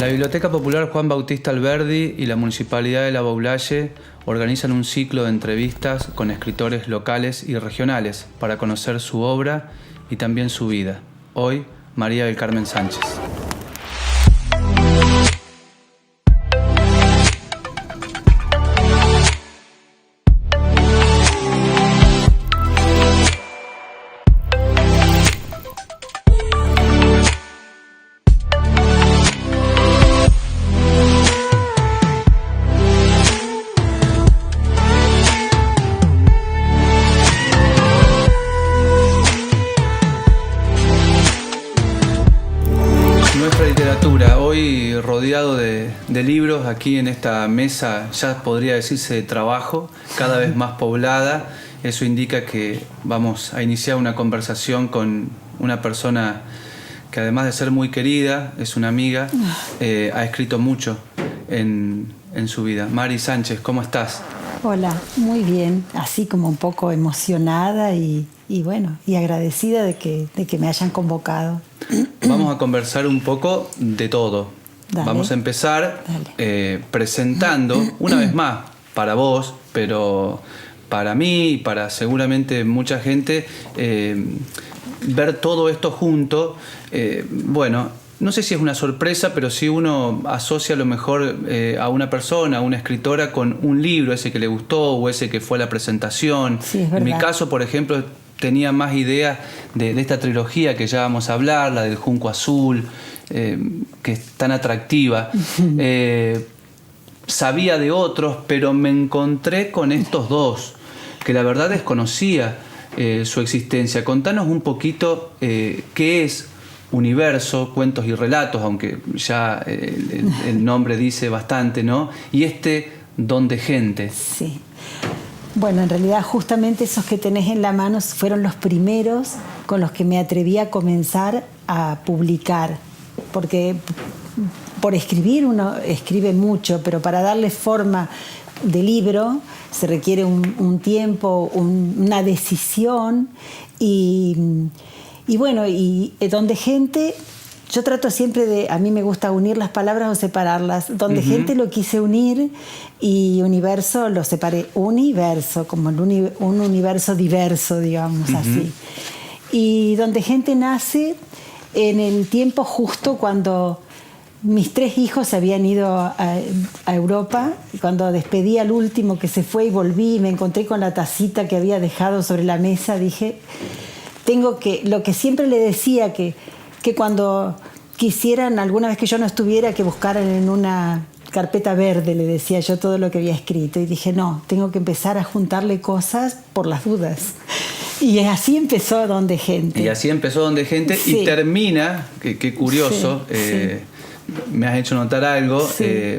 La Biblioteca Popular Juan Bautista Alberdi y la Municipalidad de La Baulalle organizan un ciclo de entrevistas con escritores locales y regionales para conocer su obra y también su vida. Hoy, María del Carmen Sánchez. Nuestra literatura, hoy rodeado de libros, aquí en esta mesa, ya podría decirse de trabajo, cada vez más poblada. Eso indica que vamos a iniciar una conversación con una persona que, además de ser muy querida, es una amiga, ha escrito mucho en su vida. Mari Sánchez, ¿cómo estás? Hola, muy bien, así como un poco emocionada y bueno, y agradecida de que me hayan convocado. Vamos a conversar un poco de todo. Dale. Vamos a empezar presentando, una vez más, para vos, pero para mí y para seguramente mucha gente, ver todo esto junto, bueno, no sé si es una sorpresa, pero sí uno asocia a lo mejor a una persona, a una escritora con un libro, ese que le gustó o ese que fue a la presentación. Sí, es verdad. En mi caso, por ejemplo, tenía más idea de esta trilogía que ya vamos a hablar, la del Junco Azul, que es tan atractiva. Sabía de otros, pero me encontré con estos dos, que la verdad desconocía su existencia. Contanos un poquito qué es Universo, Cuentos y Relatos, aunque ya el nombre dice bastante, ¿no? Y Don de Gente. Sí. Bueno, en realidad justamente esos que tenés en la mano fueron los primeros con los que me atreví a comenzar a publicar, porque por escribir uno escribe mucho, pero para darle forma de libro se requiere un tiempo, una decisión y bueno, y Don de Gente, yo trato siempre a mí me gusta unir las palabras o separarlas. Don de Gente lo quise unir y Universo lo separé. Universo, como un universo diverso, digamos así. Y Don de Gente nace en el tiempo justo cuando mis 3 hijos se habían ido a Europa, y cuando despedí al último que se fue y volví y me encontré con la tacita que había dejado sobre la mesa, dije, lo que siempre le decía, que cuando quisieran, alguna vez que yo no estuviera, que buscaran en una carpeta verde, le decía yo todo lo que había escrito. Y dije, no, tengo que empezar a juntarle cosas por las dudas. Y así empezó Don de Gente. Y así empezó Don de Gente, sí. Y termina, qué curioso, sí. Me has hecho notar algo, sí.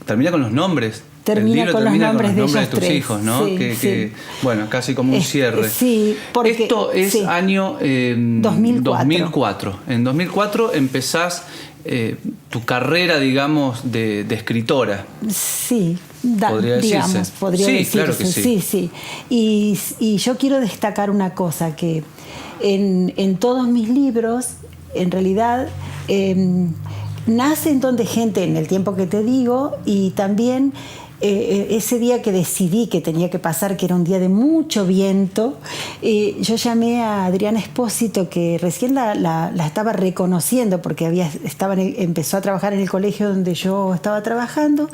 Termina con los nombres. Termina con los nombres de tus hijos, ¿no? Sí, que, bueno, casi como un cierre. Sí, porque esto es año 2004. En 2004 empezás tu carrera, digamos, de escritora. Sí, podría decirse. Podría decirse. Claro que sí. Sí. Y yo quiero destacar una cosa, que en todos mis libros, en realidad, nacen Don de Gente en el tiempo que te digo, y también ese día que decidí que tenía que pasar, que era un día de mucho viento, yo llamé a Adriana Espósito, que recién la estaba reconociendo porque empezó a trabajar en el colegio donde yo estaba trabajando,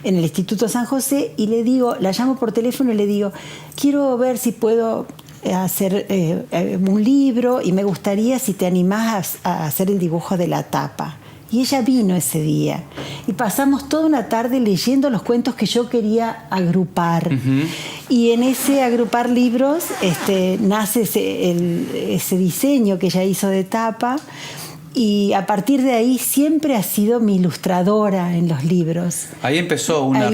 en el Instituto San José, y la llamo por teléfono y le digo, quiero ver si puedo hacer un libro y me gustaría si te animás a hacer el dibujo de la tapa. Y ella vino ese día y pasamos toda una tarde leyendo los cuentos que yo quería agrupar. Y en ese agrupar libros nace ese diseño que ella hizo de tapa, y a partir de ahí siempre ha sido mi ilustradora en los libros. Ahí empezó una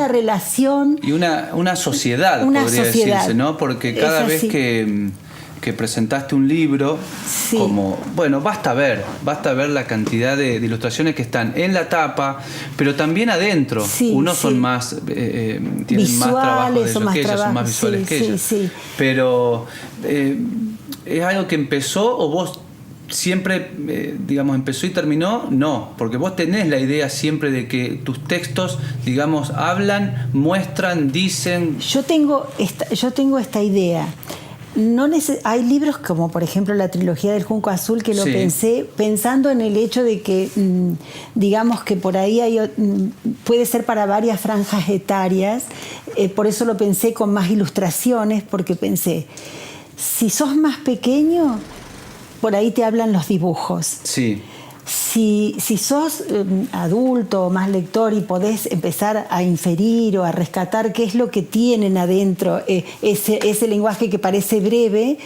relación y una sociedad, podría decirse, ¿no? Porque cada vez que presentaste un libro, sí. Como, bueno, basta ver la cantidad de ilustraciones que están en la tapa, pero también adentro. Sí, unos son más, tienen visuales, más trabajo de ellos que ellas, son más visuales que ellos. Sí. Pero ¿es algo que empezó o vos siempre, digamos, empezó y terminó, no, porque vos tenés la idea siempre de que tus textos, digamos, hablan, muestran, dicen. Yo tengo esta idea. Hay libros como por ejemplo la trilogía del Junco Azul que lo pensé pensando en el hecho de que digamos que por ahí puede ser para varias franjas etarias, por eso lo pensé con más ilustraciones, porque pensé, si sos más pequeño, por ahí te hablan los dibujos. Sí. Si sos adulto o más lector y podés empezar a inferir o a rescatar qué es lo que tienen adentro, ese lenguaje que parece breve,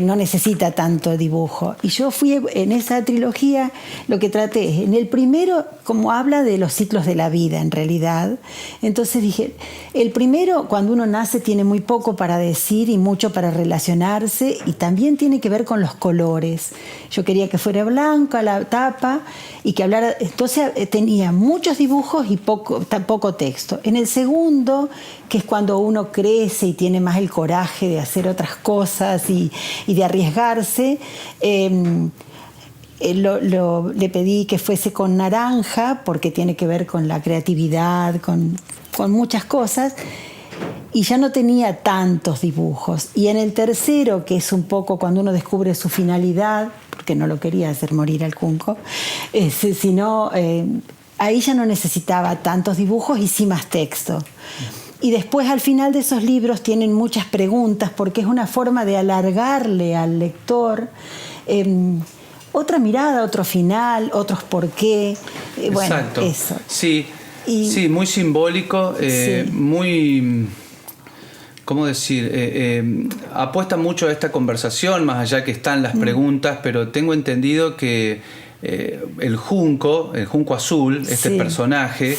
no necesita tanto dibujo. Y yo fui en esa trilogía, lo que traté, en el primero, como habla de los ciclos de la vida en realidad, entonces dije, el primero, cuando uno nace, tiene muy poco para decir y mucho para relacionarse, y también tiene que ver con los colores. Yo quería que fuera blanca la tapa y que hablara, entonces tenía muchos dibujos y poco texto. En el segundo, que es cuando uno crece y tiene más el coraje de hacer otras cosas y de arriesgarse, le pedí que fuese con naranja porque tiene que ver con la creatividad, con muchas cosas, y ya no tenía tantos dibujos. Y en el tercero, que es un poco cuando uno descubre su finalidad, porque no lo quería hacer morir al Junco, sino ahí ya no necesitaba tantos dibujos y sí más texto. Y después al final de esos libros tienen muchas preguntas porque es una forma de alargarle al lector otra mirada, otro final, otros por qué. Bueno, exacto. Eso. Sí, sí, muy simbólico, muy... ¿Cómo decir? Apuesta mucho a esta conversación, más allá que están las preguntas, pero tengo entendido que el Junco Azul, este personaje,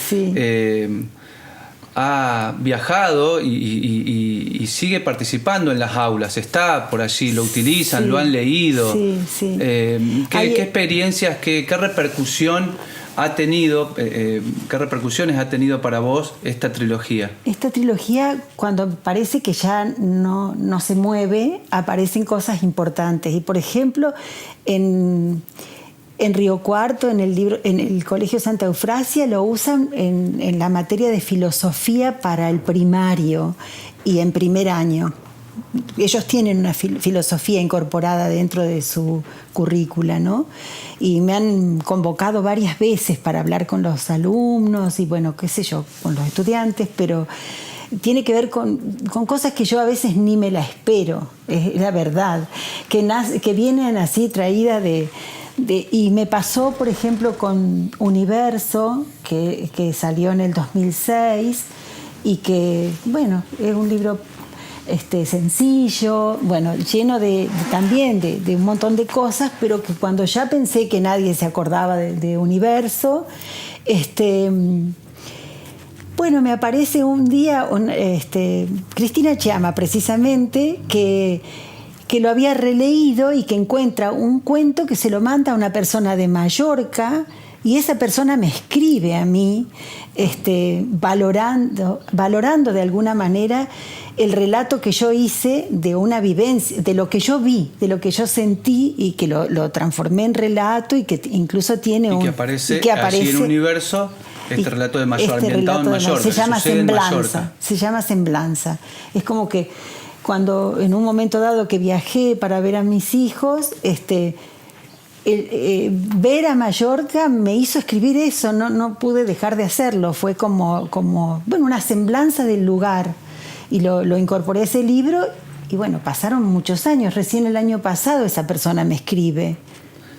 ha viajado y sigue participando en las aulas, está por allí, lo utilizan, lo han leído. ¿Qué experiencias, qué repercusión ha tenido, qué repercusiones ha tenido para vos esta trilogía? Esta trilogía, cuando parece que ya no se mueve, aparecen cosas importantes. Y por ejemplo, en Río Cuarto, en el Colegio Santa Eufrasia, lo usan en la materia de filosofía para el primario y en primer año. Ellos tienen una filosofía incorporada dentro de su currícula, ¿no? Y me han convocado varias veces para hablar con los alumnos y, bueno, qué sé yo, con los estudiantes, pero tiene que ver con cosas que yo a veces ni me la espero, es la verdad, que vienen así traídas y me pasó, por ejemplo, con Universo, que salió en el 2006 y que, bueno, es un libro sencillo, bueno, lleno también de un montón de cosas, pero que cuando ya pensé que nadie se acordaba de Universo, bueno, me aparece un día Cristina Chiama, precisamente, que lo había releído y que encuentra un cuento que se lo manda a una persona de Mallorca, y esa persona me escribe a mí valorando de alguna manera el relato que yo hice de una vivencia, de lo que yo vi, de lo que yo sentí, y que lo transformé en relato y que incluso tiene que aparece allí en Universo este relato de Mallorca, ambientado en Mallorca. Se llama Semblanza. Es como que cuando en un momento dado que viajé para ver a mis hijos, ver a Mallorca me hizo escribir eso, no pude dejar de hacerlo, fue como bueno, una semblanza del lugar, y lo incorporé a ese libro, y bueno, pasaron muchos años, recién el año pasado esa persona me escribe.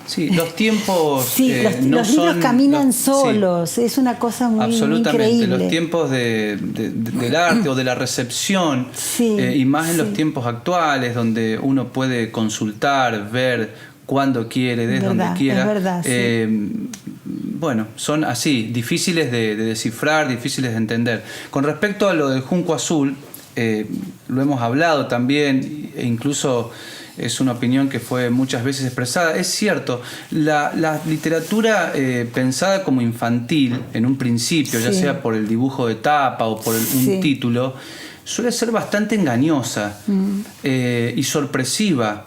Sí, los tiempos los libros caminan solos, es una cosa muy increíble. Los tiempos del arte o de la recepción, y más en los tiempos actuales, donde uno puede consultar, ver cuando quiere, desde donde quiera. Es verdad, bueno, son así, difíciles de descifrar, difíciles de entender. Con respecto a lo del Junco Azul, lo hemos hablado también, e incluso es una opinión que fue muchas veces expresada. Es cierto, la literatura pensada como infantil en un principio, ya sea por el dibujo de tapa o por un título, suele ser bastante engañosa y sorpresiva.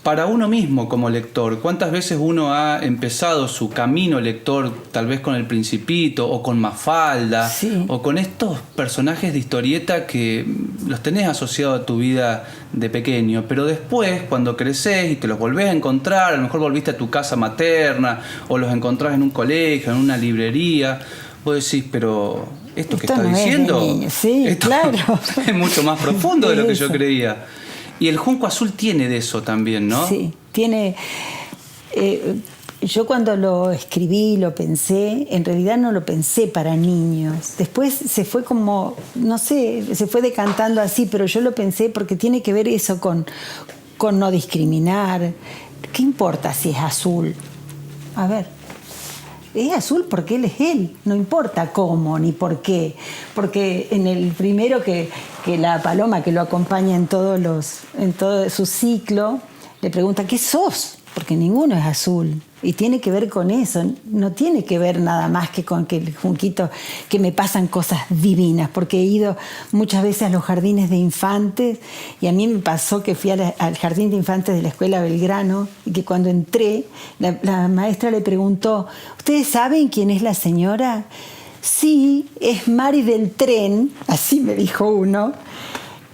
para uno mismo como lector. ¿Cuántas veces uno ha empezado su camino lector, tal vez con El Principito, o con Mafalda, sí, o con estos personajes de historieta que los tenés asociados a tu vida de pequeño, pero después, cuando creces y te los volvés a encontrar, a lo mejor volviste a tu casa materna, o los encontrás en un colegio, en una librería, vos decís, pero ¿esto que está no diciendo? Es de niño. Sí, esto claro. es mucho más profundo de lo que yo creía. Y el Junco Azul tiene de eso también, ¿no? Sí, tiene... yo cuando lo escribí, lo pensé, en realidad no lo pensé para niños. Después se fue como, no sé, se fue decantando así, pero yo lo pensé porque tiene que ver eso con no discriminar. ¿Qué importa si es azul? A ver, es azul porque él es él, no importa cómo ni por qué. Porque en el primero que la paloma que lo acompaña en todo su ciclo, le pregunta, ¿qué sos? Porque ninguno es azul. Y tiene que ver con eso, no tiene que ver nada más que con que el junquito, que me pasan cosas divinas, porque he ido muchas veces a los jardines de infantes, y a mí me pasó que fui al jardín de infantes de la Escuela Belgrano, y que cuando entré, la maestra le preguntó, ¿ustedes saben quién es la señora? Sí, es Mari del Tren, así me dijo uno,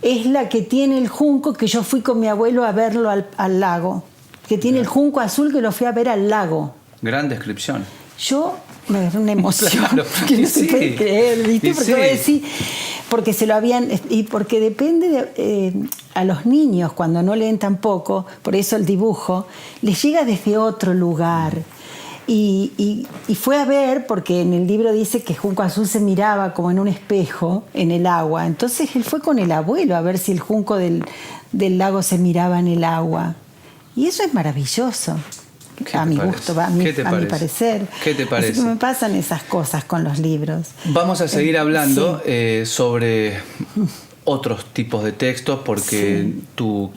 es la que tiene el junco que yo fui con mi abuelo a verlo al lago. Que tiene el junco azul que lo fui a ver al lago. Gran descripción. Yo me agarré una emoción Claro. que no se puede creer, ¿viste? Porque voy a decir, porque se lo habían, y porque depende de, a los niños cuando no leen tampoco, por eso el dibujo, les llega desde otro lugar. Y fue a ver, porque en el libro dice que Junco Azul se miraba como en un espejo en el agua. Entonces él fue con el abuelo a ver si el junco del lago se miraba en el agua. Y eso es maravilloso, a mi gusto, a mi parecer. ¿Qué te parece? Así que me pasan esas cosas con los libros. Vamos a seguir hablando sí. Sobre otros tipos de textos, porque sí, tu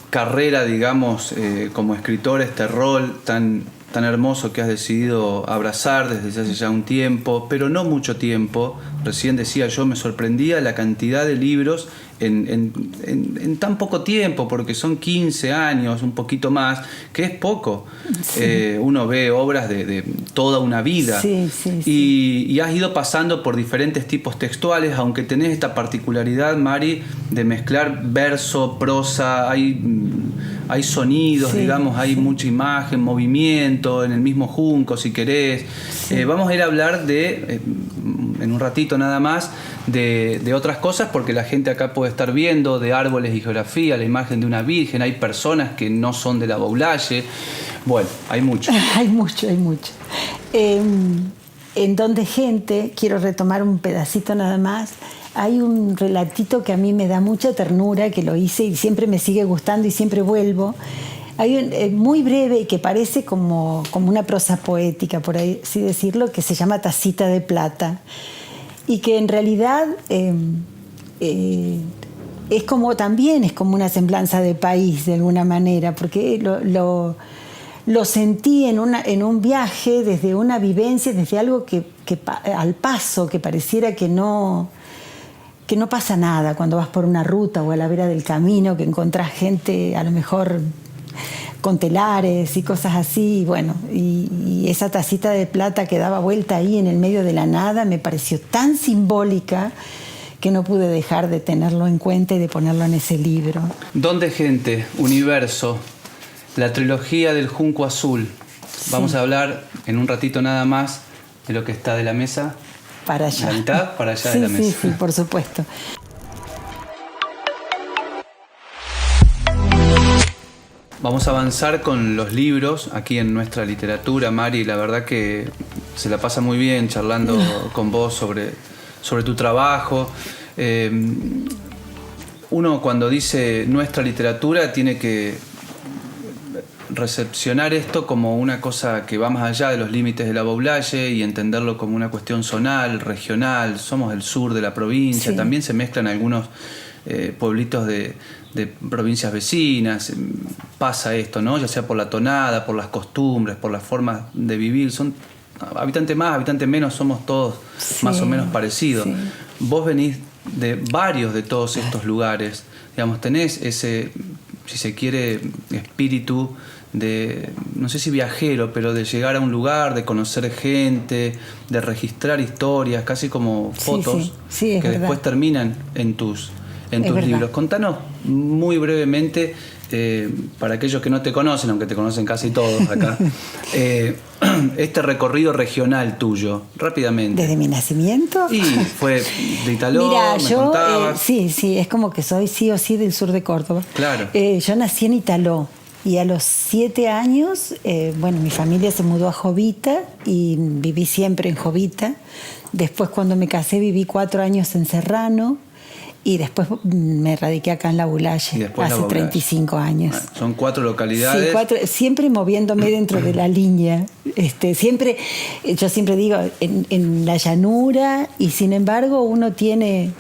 carrera, digamos, como escritor, este rol tan hermoso que has decidido abrazar desde hace ya un tiempo, pero no mucho tiempo. Recién decía yo, me sorprendía la cantidad de libros en tan poco tiempo, porque son 15 años, un poquito más, que es poco. Sí. Uno ve obras de toda una vida. Sí, sí, sí. Y has ido pasando por diferentes tipos textuales, aunque tenés esta particularidad, Mari, de mezclar verso, prosa, hay sonidos, sí, digamos, hay mucha imagen, movimiento en el mismo junco, si querés. Sí. Vamos a ir a hablar en un ratito nada más, de otras cosas, porque la gente acá puede estar viendo, de árboles y geografía, la imagen de una virgen, hay personas que no son de la Boulaye. Bueno, hay mucho. Hay mucho. En Don de Gente, quiero retomar un pedacito nada más, hay un relatito que a mí me da mucha ternura, que lo hice y siempre me sigue gustando y siempre vuelvo. Hay muy breve y que parece como una prosa poética, por así decirlo, que se llama Tacita de Plata. Y que en realidad es como una semblanza de país, de alguna manera, porque lo sentí en un viaje, desde una vivencia, desde algo que al paso, que pareciera que no pasa nada cuando vas por una ruta o a la vera del camino, que encontrás gente a lo mejor con telares y cosas así, y esa tacita de plata que daba vuelta ahí en el medio de la nada me pareció tan simbólica que no pude dejar de tenerlo en cuenta y de ponerlo en ese libro. Don de Gente, Universo, la trilogía del Junco Azul. Sí. Vamos a hablar en un ratito nada más de lo que está de la mesa. Para allá. La mitad para allá sí, de la mesa. Sí, por supuesto. Vamos a avanzar con los libros aquí en Nuestra Literatura, Mari. La verdad que se la pasa muy bien charlando con vos sobre tu trabajo. Uno cuando dice Nuestra Literatura tiene que recepcionar esto como una cosa que va más allá de los límites de la Boulaye y entenderlo como una cuestión zonal, regional. Somos del sur de la provincia, sí. También se mezclan algunos pueblitos de provincias vecinas. Pasa esto, ¿no? Ya sea por la tonada, por las costumbres, por las formas de vivir. Son habitante más, habitante menos, somos todos más o menos parecidos. Sí. Vos venís de varios de todos estos lugares. Digamos, tenés si se quiere, espíritu de, no sé si viajero, pero de llegar a un lugar, de conocer gente, de registrar historias, casi como fotos sí, que después terminan en tus libros. Contanos muy brevemente, para aquellos que no te conocen, aunque te conocen casi todos acá, este recorrido regional tuyo, rápidamente. ¿Desde mi nacimiento? Y fue de Italó, Mira, me contabas. Sí, es como que soy sí o sí del sur de Córdoba. Claro. Yo nací en Italó y a los 7 años, mi familia se mudó a Jovita y viví siempre en Jovita. Después, cuando me casé, viví 4 años en Serrano. Y después me radiqué acá en La Bulaye, hace 35 años. Bueno, son 4 localidades. Sí, siempre moviéndome dentro de la línea. Yo siempre digo, en la llanura, y sin embargo uno tiene...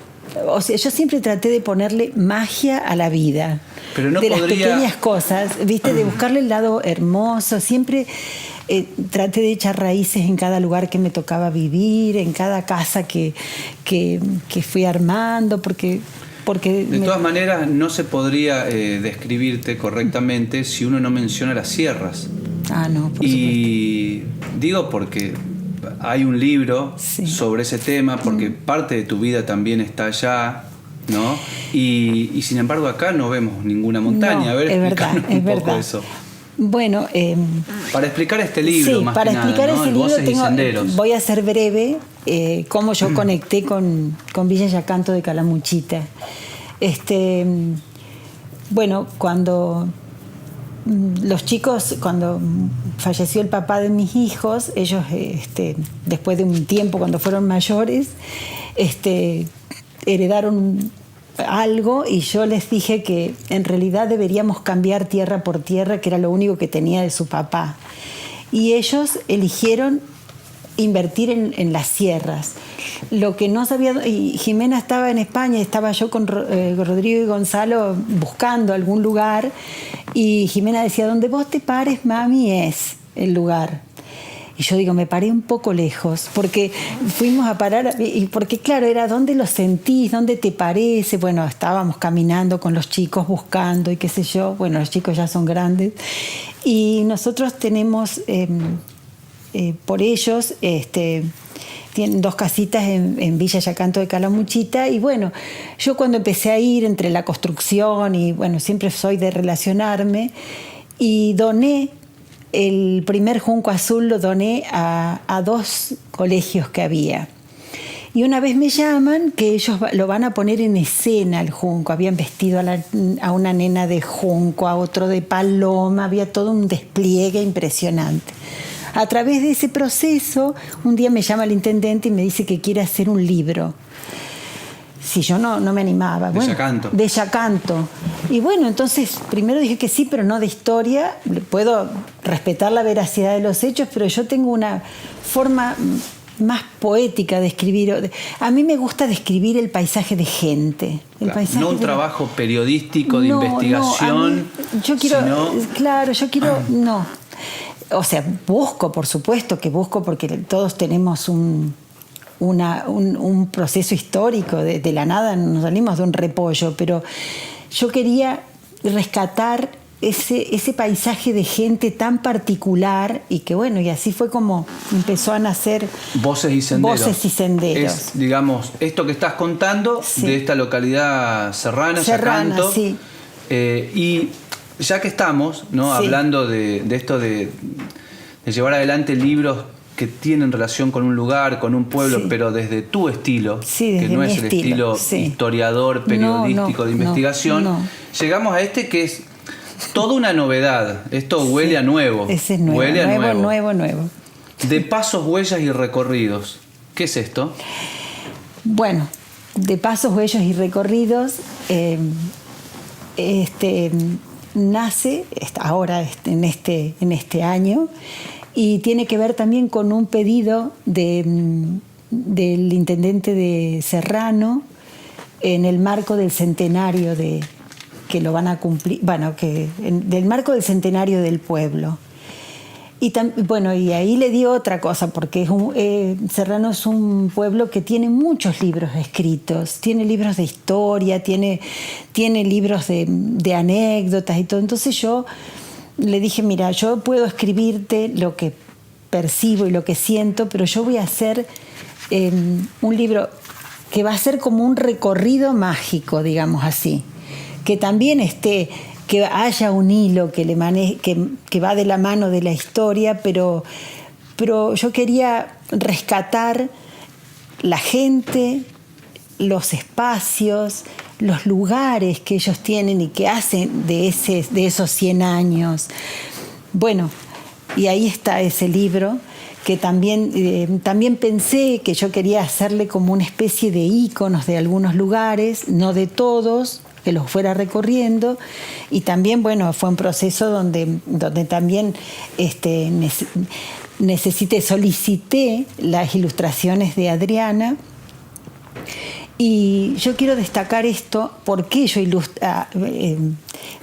O sea, yo siempre traté de ponerle magia a la vida. Pero no de podría... las pequeñas cosas, ¿viste? De buscarle el lado hermoso. Siempre traté de echar raíces en cada lugar que me tocaba vivir, en cada casa que fui armando, porque de todas maneras no se podría describirte correctamente si uno no menciona las sierras. No, por y supuesto. Digo porque hay un libro sobre ese tema, porque parte de tu vida también está allá, ¿no? Y sin embargo acá no vemos ninguna montaña. No, a ver, explícanos un poco eso. Bueno, para explicar este libro, más para que explicar nada, ¿no? ese libro Voces y Senderos. voy a ser breve cómo yo conecté con Villa Yacanto de Calamuchita. Cuando los chicos, cuando falleció el papá de mis hijos, ellos después de un tiempo, cuando fueron mayores, heredaron algo, y yo les dije que en realidad deberíamos cambiar tierra por tierra, que era lo único que tenía de su papá. Y ellos eligieron invertir en las sierras. Lo que no sabía, y Jimena estaba en España, estaba yo con Rodrigo y Gonzalo buscando algún lugar, y Jimena decía, donde vos te pares, mami, es el lugar. Y yo digo, me paré un poco lejos, porque fuimos a parar, y porque claro, era dónde lo sentís, dónde te parece. Bueno, estábamos caminando con los chicos buscando y qué sé yo. Bueno, los chicos ya son grandes. Y nosotros tenemos, por ellos, tienen 2 casitas en Villa Yacanto de Calamuchita. Y bueno, yo cuando empecé a ir entre la construcción, y bueno, siempre soy de relacionarme, y doné. El primer junco azul lo doné a 2 colegios que había. Y una vez me llaman que ellos lo van a poner en escena, el junco. Habían vestido a una nena de junco, a otro de paloma, había todo un despliegue impresionante. A través de ese proceso, un día me llama el intendente y me dice que quiere hacer un libro. Si yo no me animaba. De Yacanto. De Yacanto. Y bueno, entonces primero dije que sí, pero no de historia. Puedo respetar la veracidad de los hechos, pero yo tengo una forma más poética de escribir. A mí me gusta describir el paisaje de gente. No un trabajo periodístico de investigación. Yo quiero, no. O sea, busco, por supuesto que busco, porque todos tenemos un proceso histórico, de la nada nos salimos de un repollo, pero yo quería rescatar ese paisaje de gente tan particular, y que bueno, y así fue como empezó a nacer Voces y Senderos. Voces y Senderos. Es, digamos, esto que estás contando de esta localidad serrana, Yacanto. Sí. Y ya que estamos, ¿no? Hablando de esto de llevar adelante libros que tienen relación con un lugar, con un pueblo, pero desde tu estilo, que no es el estilo historiador, periodístico, de investigación, llegamos a este que es toda una novedad. Esto huele a nuevo. Ese es nuevo, huele a nuevo. De pasos, huellas y recorridos. ¿Qué es esto? Bueno, de pasos, huellas y recorridos, nace ahora en este año, y tiene que ver también con un pedido del intendente de Serrano en el marco del centenario que lo van a cumplir, del marco del centenario del pueblo. Bueno, y ahí le di otra cosa, porque Serrano es un pueblo que tiene muchos libros escritos, tiene libros de historia, tiene libros de anécdotas y todo. Entonces yo le dije, mira, yo puedo escribirte lo que percibo y lo que siento, pero yo voy a hacer un libro que va a ser como un recorrido mágico, digamos así, que también que haya un hilo que va de la mano de la historia, pero yo quería rescatar la gente, los espacios, los lugares que ellos tienen y que hacen de esos 100 años. Bueno, y ahí está ese libro, que también pensé que yo quería hacerle como una especie de íconos de algunos lugares, no de todos, que los fuera recorriendo, y también, bueno, fue un proceso donde también solicité las ilustraciones de Adriana, y yo quiero destacar esto, porque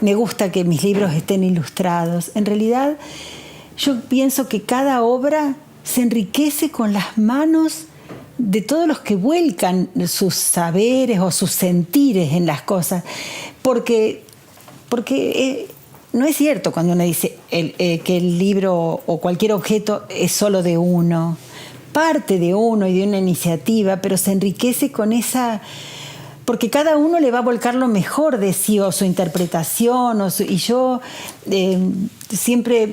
me gusta que mis libros estén ilustrados. En realidad, yo pienso que cada obra se enriquece con las manos de todos los que vuelcan sus saberes o sus sentires en las cosas, porque no es cierto cuando uno dice que el libro o cualquier objeto es solo de uno, parte de uno y de una iniciativa, pero se enriquece con esa, porque cada uno le va a volcar lo mejor de sí o su interpretación, y yo siempre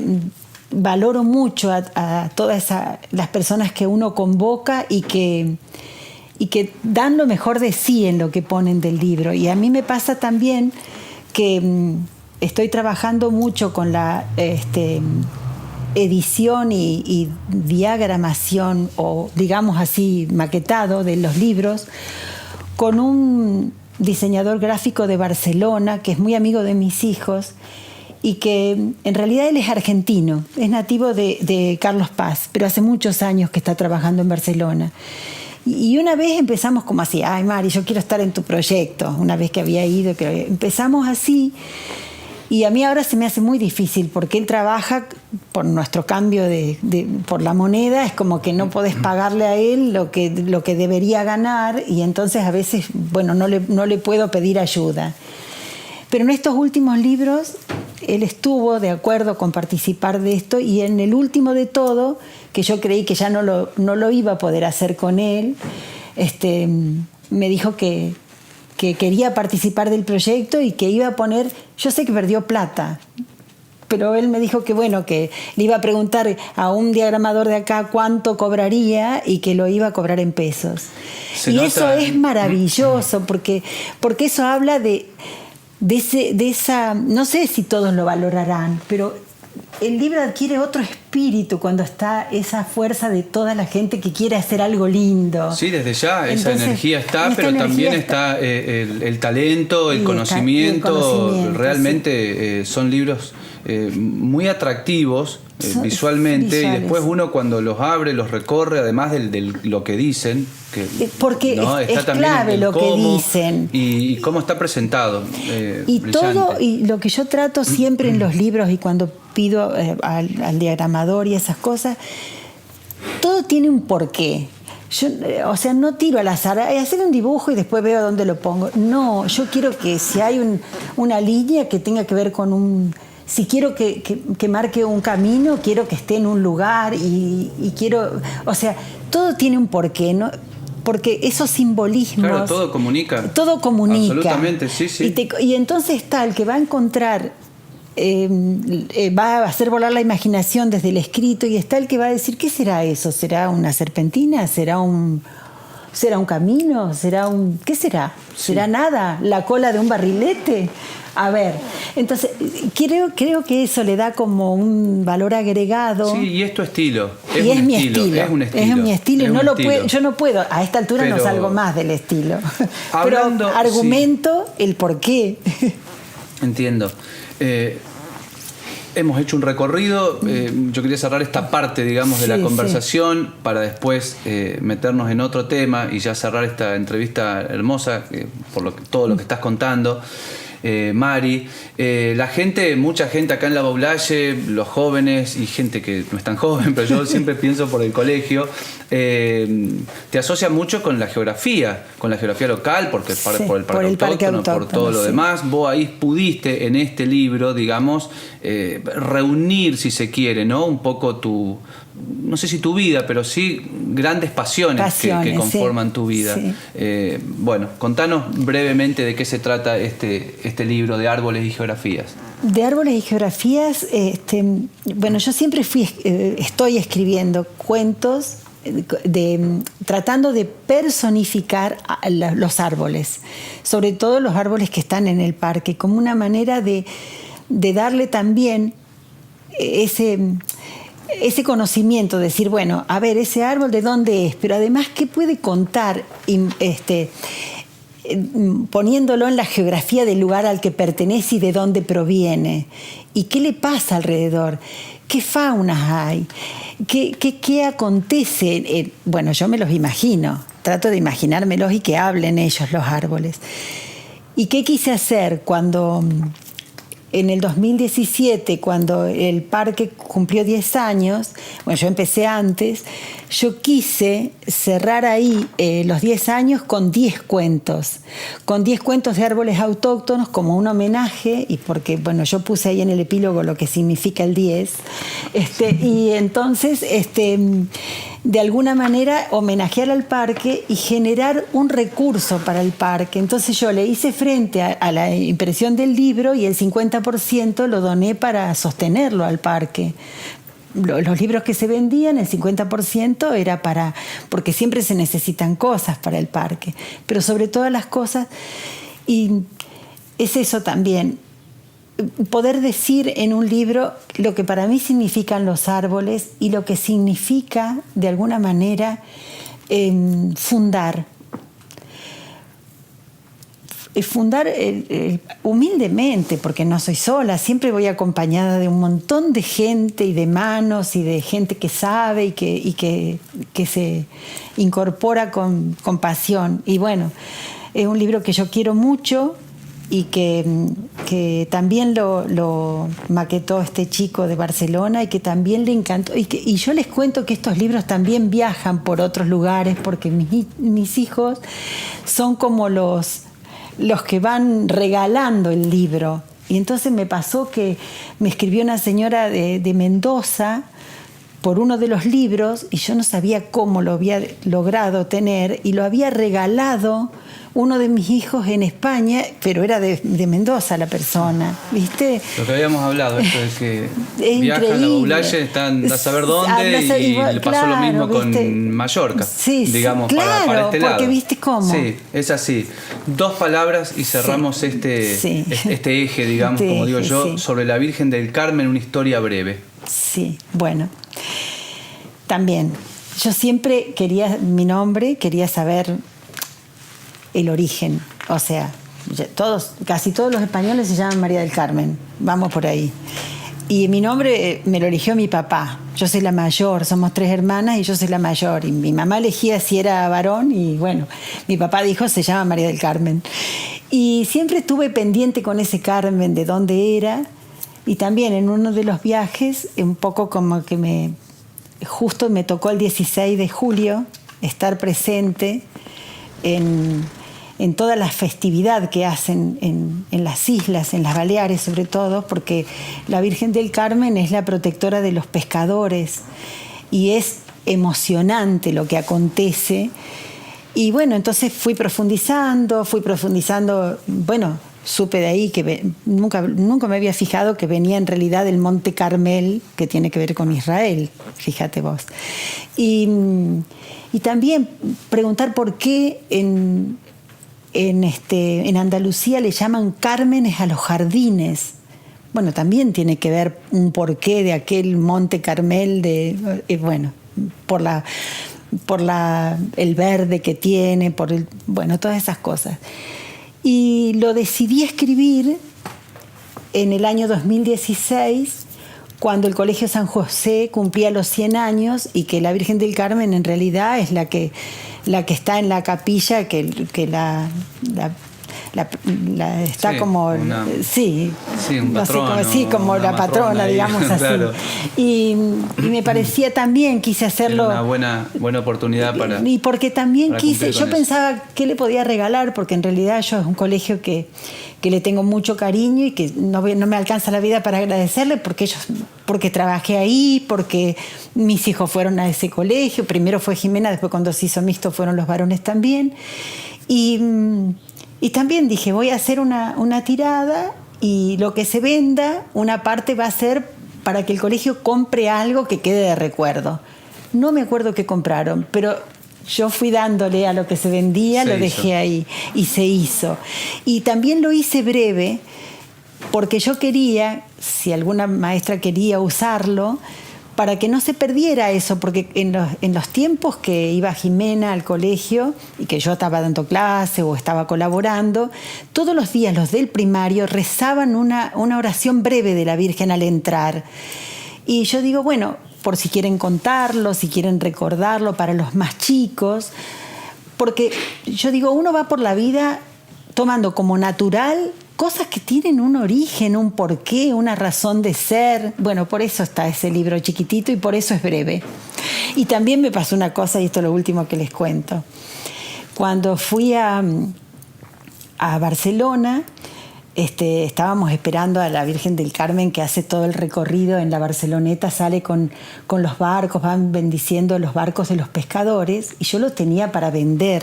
valoro mucho a todas las personas que uno convoca y que dan lo mejor de sí en lo que ponen del libro. Y a mí me pasa también que estoy trabajando mucho con la edición y diagramación, o digamos así, maquetado de los libros, con un diseñador gráfico de Barcelona que es muy amigo de mis hijos, y que en realidad él es argentino, es nativo de Carlos Paz, pero hace muchos años que está trabajando en Barcelona. Y una vez empezamos como así, ay Mari, yo quiero estar en tu proyecto, una vez que había ido, empezamos así, y a mí ahora se me hace muy difícil, porque él trabaja por nuestro cambio por la moneda, es como que no podés pagarle a él lo que debería ganar, y entonces a veces, bueno, no le puedo pedir ayuda. Pero en estos últimos libros él estuvo de acuerdo con participar de esto, y en el último de todo, que yo creí que ya no lo iba a poder hacer con él, me dijo que quería participar del proyecto y que iba a poner, yo sé que perdió plata, pero él me dijo que bueno, que le iba a preguntar a un diagramador de acá cuánto cobraría y que lo iba a cobrar en pesos. Y eso es maravilloso, porque eso habla de esa, no sé si todos lo valorarán, pero el libro adquiere otro espíritu cuando está esa fuerza de toda la gente que quiere hacer algo lindo. Sí, desde ya esa energía está, pero también está el talento, el conocimiento. Realmente sí. Son libros muy atractivos visualmente, y después uno cuando los abre, los recorre, además de lo que dicen, porque ¿no? es clave lo que dicen y cómo está presentado, y brillante. Todo, y lo que yo trato siempre en los libros y cuando pido al diagramador y esas cosas, todo tiene un porqué. Yo, no tiro al azar, hacer un dibujo y después veo dónde lo pongo. No, yo quiero que si hay una línea que tenga que ver con si quiero que marque un camino, quiero que esté en un lugar y quiero, todo tiene un porqué, ¿no? Porque esos simbolismos... Claro, todo comunica. Todo comunica. Absolutamente, sí. Y entonces está el que va a encontrar, va a hacer volar la imaginación desde el escrito, y está el que va a decir, ¿qué será eso? ¿Será una serpentina? ¿Será un camino? ¿Qué será? ¿Será nada? ¿La cola de un barrilete? A ver, entonces creo que eso le da como un valor agregado. Sí, y es tu estilo. Es mi estilo. Es un estilo. Es mi estilo. Yo no puedo, a esta altura no salgo más del estilo. Pero argumento el porqué. Entiendo. Hemos hecho un recorrido. Yo quería cerrar esta parte, digamos, de la conversación para después meternos en otro tema y ya cerrar esta entrevista hermosa por todo lo que estás contando. Mari. La gente, mucha gente acá en La Baulalle, los jóvenes y gente que no es tan joven, pero yo siempre pienso por el colegio, te asocia mucho con la geografía local, porque Sí, por el parque autóctono, por todo lo sí. demás. Vos ahí pudiste en este libro, digamos, reunir, si se quiere, ¿no? Un poco no sé si tu vida, pero sí grandes pasiones que conforman sí, tu vida. Sí. Bueno, contanos brevemente de qué se trata este libro de Árboles y Geografías. De Árboles y Geografías, bueno, yo siempre estoy escribiendo cuentos tratando de personificar los árboles, sobre todo los árboles que están en el parque, como una manera de darle también ese conocimiento, decir, bueno, a ver, ese árbol de dónde es, pero además qué puede contar, poniéndolo en la geografía del lugar al que pertenece y de dónde proviene, y qué le pasa alrededor, qué faunas hay, qué acontece. Bueno, yo me los imagino, trato de imaginármelos y que hablen ellos, los árboles. ¿Y qué quise hacer cuando... En el 2017, cuando el parque cumplió 10 años, bueno, yo empecé antes, yo quise cerrar ahí los 10 años con 10 cuentos de árboles autóctonos como un homenaje, y porque, bueno, yo puse ahí en el epílogo lo que significa el 10, y entonces, de alguna manera, homenajear al parque y generar un recurso para el parque. Entonces yo le hice frente a la impresión del libro y el 50% lo doné para sostenerlo al parque. Los libros que se vendían, el 50% era porque siempre se necesitan cosas para el parque, pero sobre todas las cosas, y es eso también, poder decir en un libro lo que para mí significan los árboles y lo que significa, de alguna manera, fundar humildemente, porque no soy sola, siempre voy acompañada de un montón de gente y de manos y de gente que sabe y que se incorpora con pasión. Y bueno, es un libro que yo quiero mucho y que también lo maquetó este chico de Barcelona y que también le encantó. Y yo les cuento que estos libros también viajan por otros lugares, porque mis hijos son como los que van regalando el libro. Y entonces me pasó que me escribió una señora de Mendoza por uno de los libros y yo no sabía cómo lo había logrado tener, y lo había regalado uno de mis hijos en España, pero era de Mendoza la persona, ¿viste? Lo que habíamos hablado, esto de que viajan a La Baulalle, están a saber dónde, y le pasó lo mismo, ¿viste? Con Mallorca, sí, digamos, claro, para este lado. Porque viste cómo. Sí, es así. 2 palabras y cerramos este eje, digamos, como digo yo, sobre la Virgen del Carmen, una historia breve. Sí, bueno. También, yo siempre quería saber el origen, o sea, casi todos los españoles se llaman María del Carmen, vamos por ahí. Y mi nombre me lo eligió mi papá, yo soy la mayor, somos 3 hermanas y yo soy la mayor, y mi mamá elegía si era varón, y bueno, mi papá dijo se llama María del Carmen. Y siempre estuve pendiente con ese Carmen, de dónde era, y también en uno de los viajes, un poco como que justo me tocó el 16 de julio estar presente en toda la festividad que hacen en las islas, en las Baleares sobre todo, porque la Virgen del Carmen es la protectora de los pescadores y es emocionante lo que acontece. Y bueno, entonces fui profundizando, bueno, supe de ahí que nunca me había fijado que venía en realidad del Monte Carmel, que tiene que ver con Israel, fíjate vos. Y también preguntar por qué en Andalucía le llaman cármenes a los jardines. Bueno, también tiene que ver un porqué de aquel Monte Carmel, bueno, por el verde que tiene, todas esas cosas. Y lo decidí escribir en el año 2016, cuando el Colegio San José cumplía los 100 años y que la Virgen del Carmen en realidad es la que está en la capilla que está sí, como sí, un no sé, patrono, como la patrona, digamos así. Claro. Y me parecía también, quise hacerlo. Era una buena oportunidad para. Y porque también quise, yo eso. pensaba qué le podía regalar, porque en realidad yo es un colegio que le tengo mucho cariño y que no me alcanza la vida para agradecerle, porque trabajé ahí, porque mis hijos fueron a ese colegio. Primero fue Jimena, después cuando se hizo mixto fueron los varones también. Y también dije, voy a hacer una tirada y lo que se venda, una parte va a ser para que el colegio compre algo que quede de recuerdo. No me acuerdo qué compraron, pero yo fui dándole a lo que se vendía, lo dejé ahí y se hizo. Y también lo hice breve porque yo quería, si alguna maestra quería usarlo, para que no se perdiera eso, porque en los tiempos que iba Jimena al colegio y que yo estaba dando clase o estaba colaborando, todos los días los del primario rezaban una oración breve de la Virgen al entrar. Y yo digo, bueno, por si quieren contarlo, si quieren recordarlo para los más chicos, porque yo digo, uno va por la vida tomando como natural cosas que tienen un origen, un porqué, una razón de ser. Bueno, por eso está ese libro chiquitito y por eso es breve. Y también me pasó una cosa, y esto es lo último que les cuento. Cuando fui a Barcelona, estábamos esperando a la Virgen del Carmen, que hace todo el recorrido en la Barceloneta, sale con los barcos, van bendiciendo los barcos de los pescadores, y yo los tenía para vender.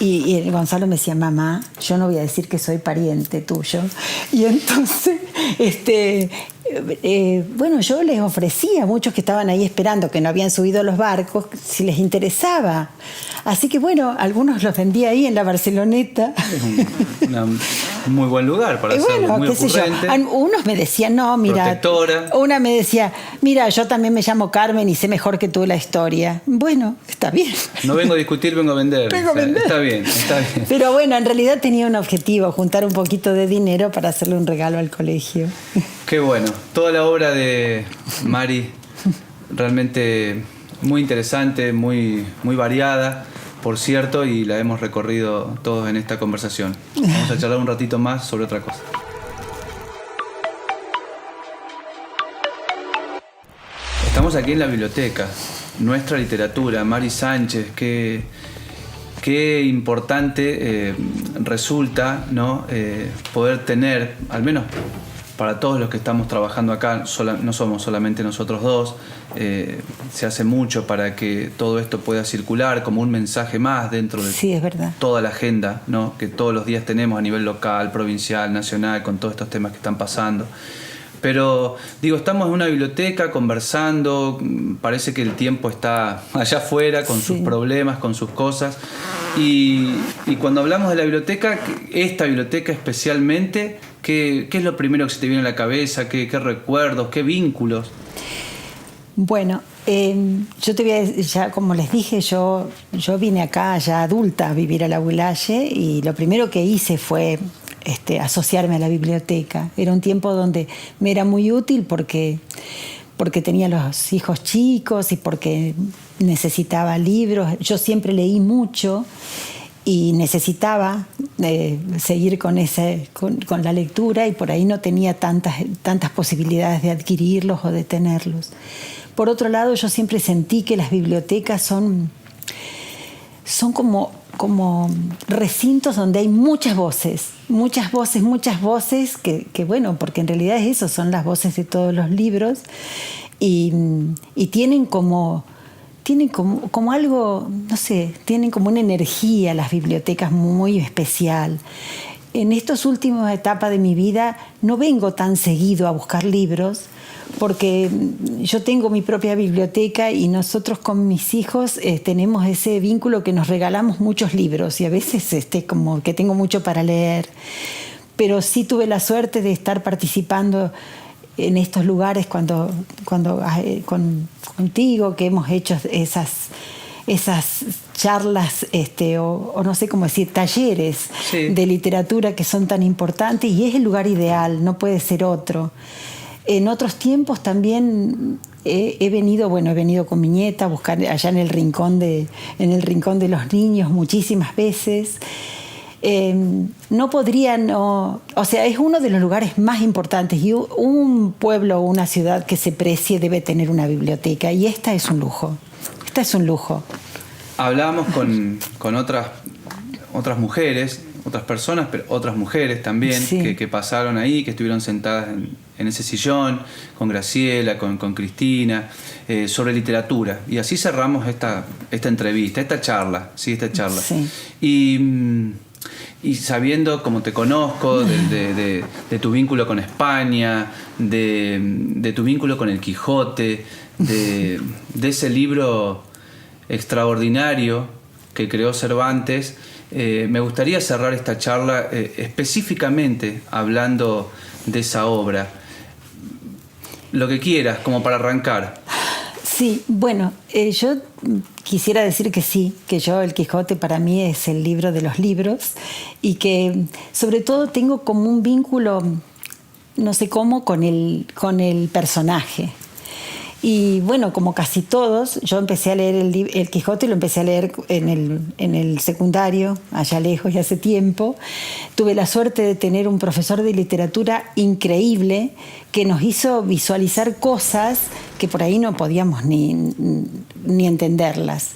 Y Gonzalo me decía, mamá, yo no voy a decir que soy pariente tuyo. Y entonces, bueno, yo les ofrecía a muchos que estaban ahí esperando, que no habían subido los barcos, si les interesaba. Así que bueno, algunos los vendía ahí en la Barceloneta. Es un muy buen lugar para hacerlo, bueno, muy ocurrente. Unos me decían, no, mira. Protectora. Una me decía, mira, yo también me llamo Carmen y sé mejor que tú la historia. Bueno, está bien. No vengo a discutir, vengo a vender. Vengo a vender. Está bien. Pero bueno, en realidad tenía un objetivo, juntar un poquito de dinero para hacerle un regalo al colegio. Qué bueno. Toda la obra de Mari, realmente muy interesante, muy variada, por cierto, y la hemos recorrido todos en esta conversación. Vamos a charlar un ratito más sobre otra cosa. Estamos aquí en la biblioteca, nuestra literatura, Mari Sánchez, qué importante resulta, ¿no? Poder tener, al menos para todos los que estamos trabajando acá, no somos solamente nosotros dos, se hace mucho para que todo esto pueda circular como un mensaje más dentro de sí, es verdad. Toda la agenda, ¿no? Que todos los días tenemos a nivel local, provincial, nacional, con todos estos temas que están pasando. Pero, digo, estamos en una biblioteca conversando, parece que el tiempo está allá afuera con sus problemas, con sus cosas. Y cuando hablamos de la biblioteca, esta biblioteca especialmente, ¿qué es lo primero que se te viene a la cabeza? ¿Qué recuerdos? ¿Qué vínculos? Bueno, yo te voy a decir, ya como les dije, yo vine acá ya adulta a vivir a La Boulaye y lo primero que hice fue asociarme a la biblioteca. Era un tiempo donde me era muy útil porque tenía los hijos chicos y porque necesitaba libros. Yo siempre leí mucho y necesitaba seguir con la lectura y por ahí no tenía tantas posibilidades de adquirirlos o de tenerlos. Por otro lado, yo siempre sentí que las bibliotecas son como recintos donde hay muchas voces que bueno, porque en realidad es eso, son las voces de todos los libros y tienen como algo, no sé, tienen como una energía las bibliotecas muy especial. En estas últimas etapas de mi vida no vengo tan seguido a buscar libros porque yo tengo mi propia biblioteca y nosotros con mis hijos tenemos ese vínculo que nos regalamos muchos libros y a veces como que tengo mucho para leer. Pero sí tuve la suerte de estar participando en estos lugares contigo, que hemos hecho esas charlas o no sé cómo decir, talleres de literatura que son tan importantes y es el lugar ideal, no puede ser otro. En otros tiempos también he venido con mi nieta a buscar allá en el rincón de los niños muchísimas veces. no podría no... O sea, es uno de los lugares más importantes y un pueblo o una ciudad que se precie debe tener una biblioteca y esta es un lujo. Esta es un lujo. Hablábamos con otras mujeres, otras personas, pero otras mujeres también, sí, que pasaron ahí, que estuvieron sentadas en ese sillón, con Graciela, con Cristina, sobre literatura. Y así cerramos esta entrevista, esta charla. Sí. Y sabiendo, como te conozco, de tu vínculo con España, de tu vínculo con el Quijote, de ese libro extraordinario que creó Cervantes, me gustaría cerrar esta charla específicamente hablando de esa obra. Lo que quieras, como para arrancar. Sí, bueno, yo quisiera decir que sí, que yo El Quijote para mí es el libro de los libros y que sobre todo tengo como un vínculo, no sé cómo, con el personaje. Y bueno, como casi todos, yo empecé a leer el Quijote y lo empecé a leer en el secundario, allá lejos y hace tiempo. Tuve la suerte de tener un profesor de literatura increíble que nos hizo visualizar cosas que por ahí no podíamos ni entenderlas.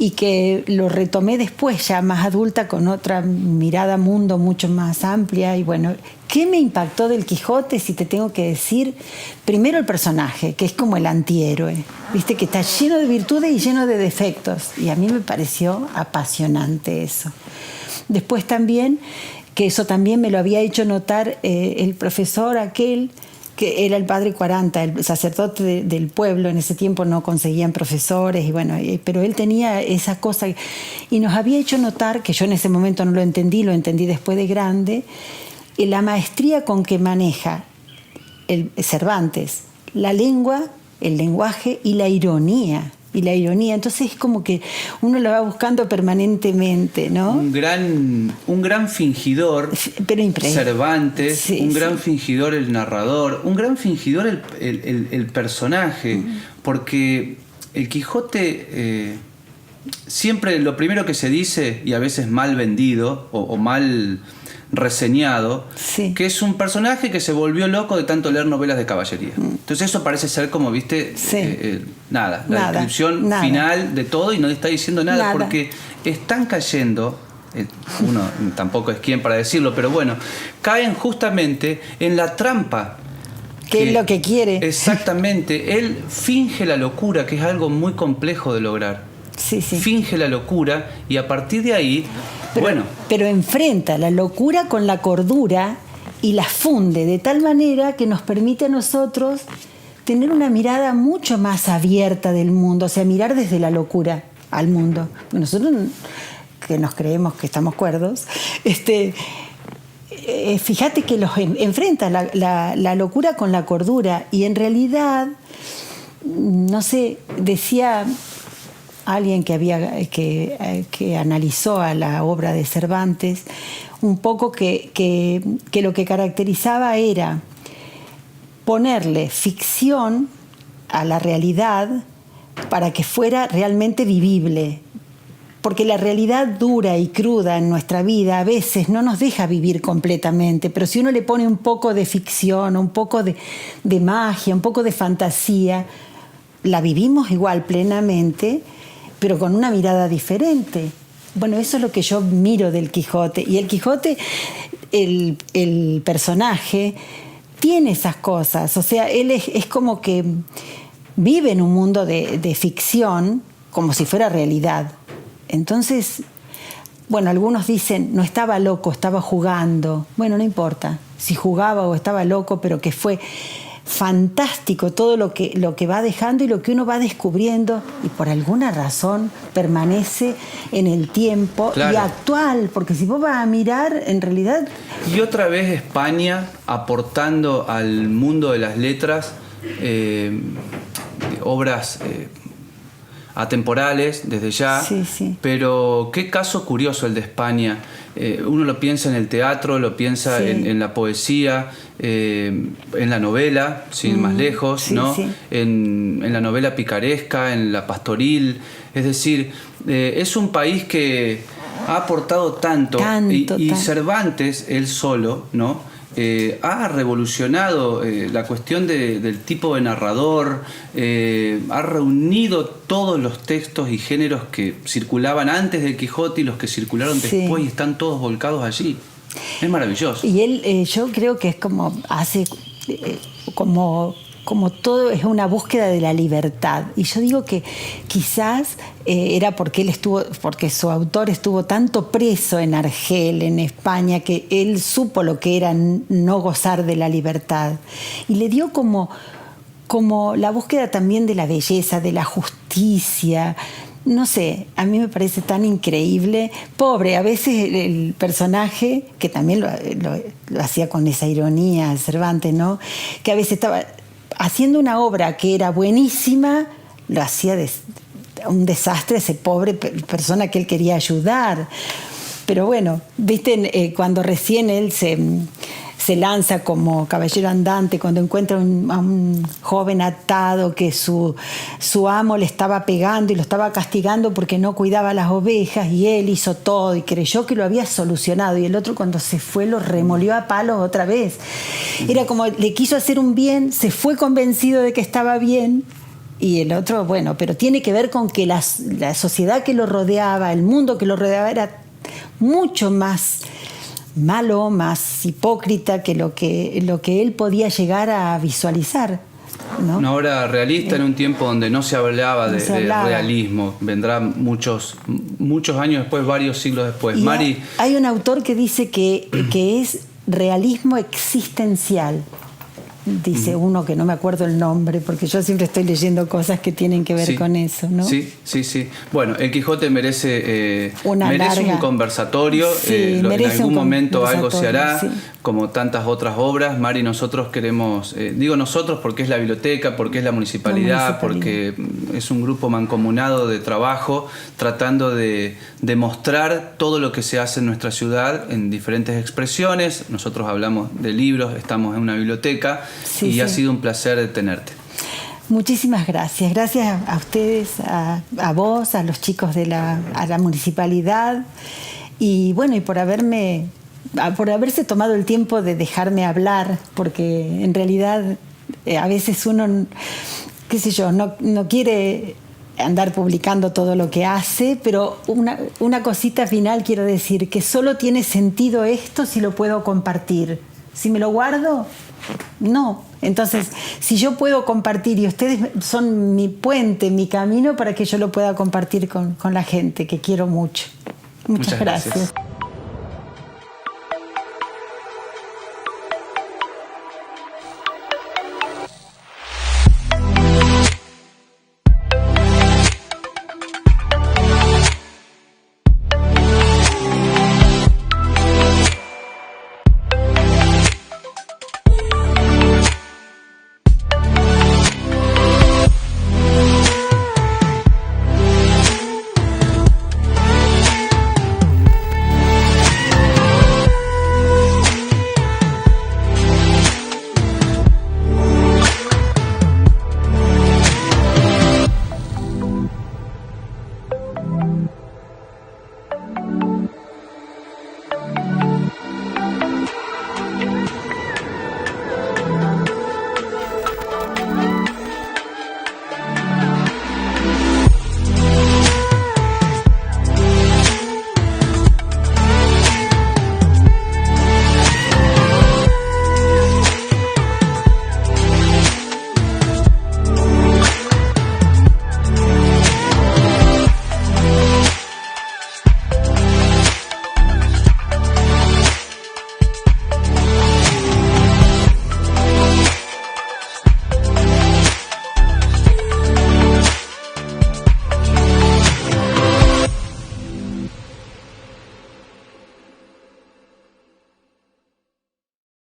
Y que lo retomé después, ya más adulta, con otra mirada mundo mucho más amplia. Y bueno, ¿qué me impactó del Quijote? Si te tengo que decir, primero el personaje, que es como el antihéroe, viste, que está lleno de virtudes y lleno de defectos. Y a mí me pareció apasionante eso. Después también, que eso también me lo había hecho notar el profesor aquel, que era el padre Cuaranta, el sacerdote del pueblo. En ese tiempo no conseguían profesores, y bueno, pero él tenía esa cosa y nos había hecho notar, que yo en ese momento no lo entendí después de grande, la maestría con que maneja el Cervantes la lengua, el lenguaje y la ironía. Entonces es como que uno lo va buscando permanentemente, ¿no? Un gran fingidor, pero Cervantes, sí, un gran fingidor el narrador, un gran fingidor el personaje, porque el Quijote siempre lo primero que se dice, y a veces mal vendido o mal reseñado, que es un personaje que se volvió loco de tanto leer novelas de caballería. Entonces eso parece ser como, viste, la descripción final de todo, y no está diciendo nada. Porque están cayendo, uno tampoco es quien para decirlo, pero bueno, caen justamente en la trampa. Que es lo que quiere. Exactamente. Él finge la locura, que es algo muy complejo de lograr. Sí. Finge la locura y a partir de ahí... Pero enfrenta la locura con la cordura y la funde de tal manera que nos permite a nosotros tener una mirada mucho más abierta del mundo, o sea, mirar desde la locura al mundo. Nosotros, que nos creemos que estamos cuerdos, fíjate que los enfrenta la locura con la cordura, y en realidad, no sé, decía alguien que analizó a la obra de Cervantes, un poco que lo que caracterizaba era ponerle ficción a la realidad para que fuera realmente vivible. Porque la realidad dura y cruda en nuestra vida a veces no nos deja vivir completamente, pero si uno le pone un poco de ficción, un poco de magia, un poco de fantasía, la vivimos igual plenamente, pero con una mirada diferente. Bueno, eso es lo que yo miro del Quijote. Y el Quijote, el personaje, tiene esas cosas. O sea, él es como que vive en un mundo de ficción como si fuera realidad. Entonces, bueno, algunos dicen, no estaba loco, estaba jugando. Bueno, no importa si jugaba o estaba loco, pero que fue fantástico todo lo que va dejando y lo que uno va descubriendo, y por alguna razón permanece en el tiempo. Claro. Y actual, porque si vos vas a mirar, en realidad... Y otra vez España aportando al mundo de las letras obras atemporales desde ya, pero qué caso curioso el de España. Uno lo piensa en el teatro, lo piensa en la poesía, en la novela, sin más lejos, ¿no? En la novela picaresca, en la pastoril. Es decir, es un país que ha aportado tanto. Y Tanto. Cervantes, él solo, ¿no? Ha revolucionado la cuestión del tipo de narrador, ha reunido todos los textos y géneros que circulaban antes del Quijote y los que circularon después, y están todos volcados allí. Es maravilloso. Y él, yo creo que es como hace, como todo es una búsqueda de la libertad. Y yo digo que quizás era porque su autor estuvo tanto preso en Argel, en España, que él supo lo que era no gozar de la libertad. Y le dio como la búsqueda también de la belleza, de la justicia. No sé, a mí me parece tan increíble. Pobre, a veces el personaje, que también lo hacía con esa ironía Cervantes, ¿no? Que a veces estaba haciendo una obra que era buenísima, lo hacía un desastre ese pobre persona que él quería ayudar. Pero bueno, viste, cuando recién él se lanza como caballero andante, cuando encuentra a un joven atado que su amo le estaba pegando y lo estaba castigando porque no cuidaba las ovejas, y él hizo todo y creyó que lo había solucionado, y el otro cuando se fue lo remolió a palos otra vez. Era como le quiso hacer un bien, se fue convencido de que estaba bien, y el otro, bueno, pero tiene que ver con que la sociedad que lo rodeaba, el mundo que lo rodeaba era mucho más malo, más hipócrita que lo que él podía llegar a visualizar, ¿no? Una obra realista en un tiempo donde no se hablaba de realismo. Vendrá muchos años después, varios siglos después. Y Mari, hay un autor que dice que es realismo existencial. Dice uno que no me acuerdo el nombre, porque yo siempre estoy leyendo cosas que tienen que ver con eso, ¿no? Sí. Bueno, el Quijote merece un conversatorio. Sí, en algún momento algo se hará, sí, como tantas otras obras. Mari, nosotros queremos, digo nosotros porque es la biblioteca, porque es la municipalidad, porque es un grupo mancomunado de trabajo, tratando de mostrar todo lo que se hace en nuestra ciudad en diferentes expresiones. Nosotros hablamos de libros, estamos en una biblioteca. Ha sido un placer tenerte. Muchísimas gracias. Gracias a ustedes, a vos, a los chicos de a la municipalidad, y bueno, y por haberse tomado el tiempo de dejarme hablar, porque en realidad a veces uno, qué sé yo, no quiere andar publicando todo lo que hace, pero una cosita final quiero decir, que solo tiene sentido esto si lo puedo compartir. Si me lo guardo, no. Entonces, si yo puedo compartir, y ustedes son mi puente, mi camino para que yo lo pueda compartir con la gente que quiero mucho. Muchas gracias.